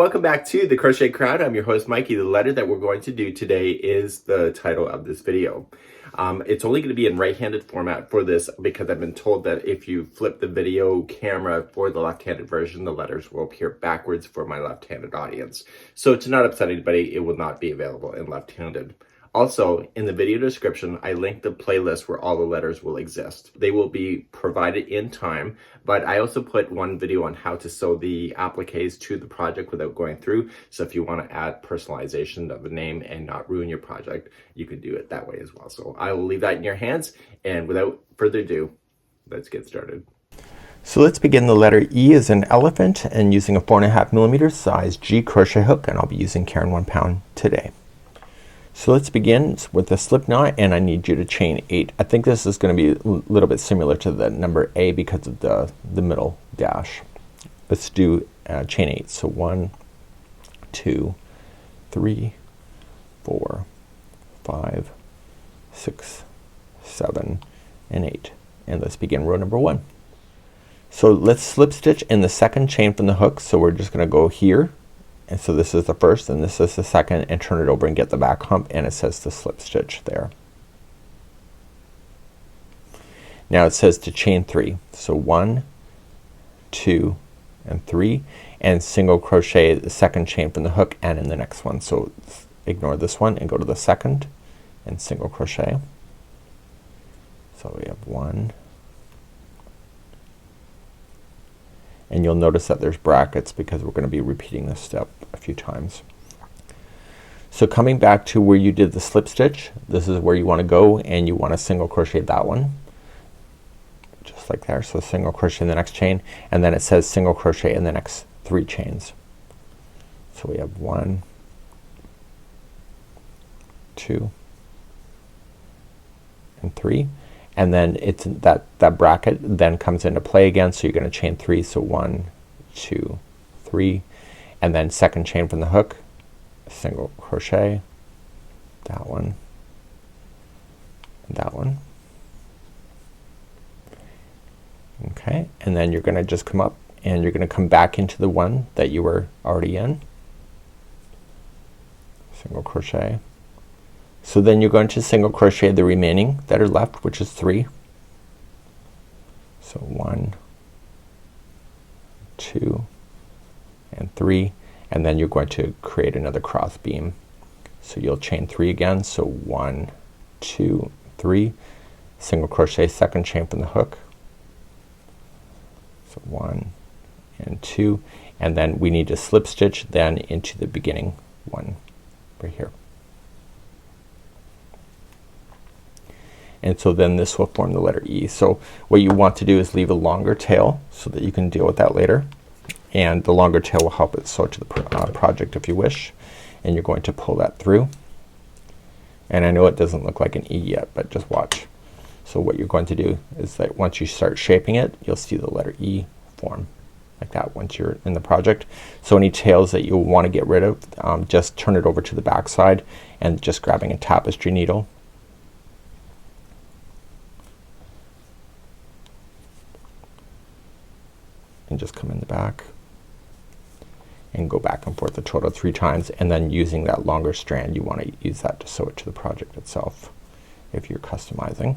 welcome back to the Crochet Crowd. I'm your host Mikey. The letter that we're going to do today is the title of this video. It's only going to be in right-handed format for this because I've been told that if you flip the video camera for the left-handed version, the letters will appear backwards for my left-handed audience. So to not upset anybody, it will not be available in left-handed. Also, in the video description, I linked the playlist where all the letters will exist. They will be provided in time, but I also put one video on how to sew the appliques to the project without going through. So if you want to add personalization of a name and not ruin your project, you can do it that way as well. So I will leave that in your hands, and without further ado, let's get started. So let's begin. The letter E as in elephant and using a 4.5mm size G crochet hook, and I'll be using Caron 1 pound today. So let's begin with a slip knot, and I need you to chain 8. I think this is going to be a little bit similar to the number A because of the middle dash. Let's do chain 8. So 1, 2, 3, 4, 5, 6, 7, and 8. And let's begin row number 1. So let's slip stitch in the second chain from the hook. So we're just going to go here. And so this is the first and this is the second, and turn it over and get the back hump, and it says to slip stitch there. Now it says to chain 3. So 1, 2, and 3, and single crochet the second chain from the hook and in the next one. So ignore this one and go to the second and single crochet. So we have 1, and you'll notice that there's brackets because we're going to be repeating this step a few times. So coming back to where you did the slip stitch, this is where you want to go, and you want to single crochet that one just like there. So single crochet in the next chain, and then it says single crochet in the next 3 chains. So we have 1, 2, and 3. And then it's that bracket then comes into play again, so you're going to chain 3. So 1, 2, 3, and then second chain from the hook, single crochet, that one, and that one. Okay, and then you're going to just come up and you're going to come back into the one that you were already in, single crochet. So then you're going to single crochet the remaining that are left, which is 3. So 1, 2, and 3, and then you're going to create another cross beam. So you'll chain 3 again. So 1, 2, 3, single crochet second chain from the hook. So 1 and 2, and then we need to slip stitch then into the beginning one right here. And so then this will form the letter E. So what you want to do is leave a longer tail so that you can deal with that later, and the longer tail will help it sew to the project if you wish, and you're going to pull that through. And I know it doesn't look like an E yet, but just watch. So what you're going to do is that once you start shaping it, you'll see the letter E form like that once you're in the project. So any tails that you want to get rid of, just turn it over to the back side and just grabbing a tapestry needle and just come in the back and go back and forth a total of 3 times, and then using that longer strand you want to use that to sew it to the project itself if you're customizing.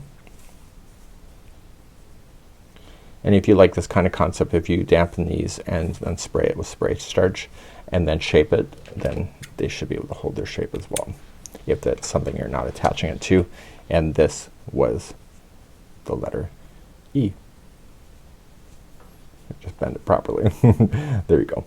And if you like this kind of concept, if you dampen these and then spray it with spray starch and then shape it, then they should be able to hold their shape as well if that's something you're not attaching it to. And this was the letter E. Just bend it properly. There you go.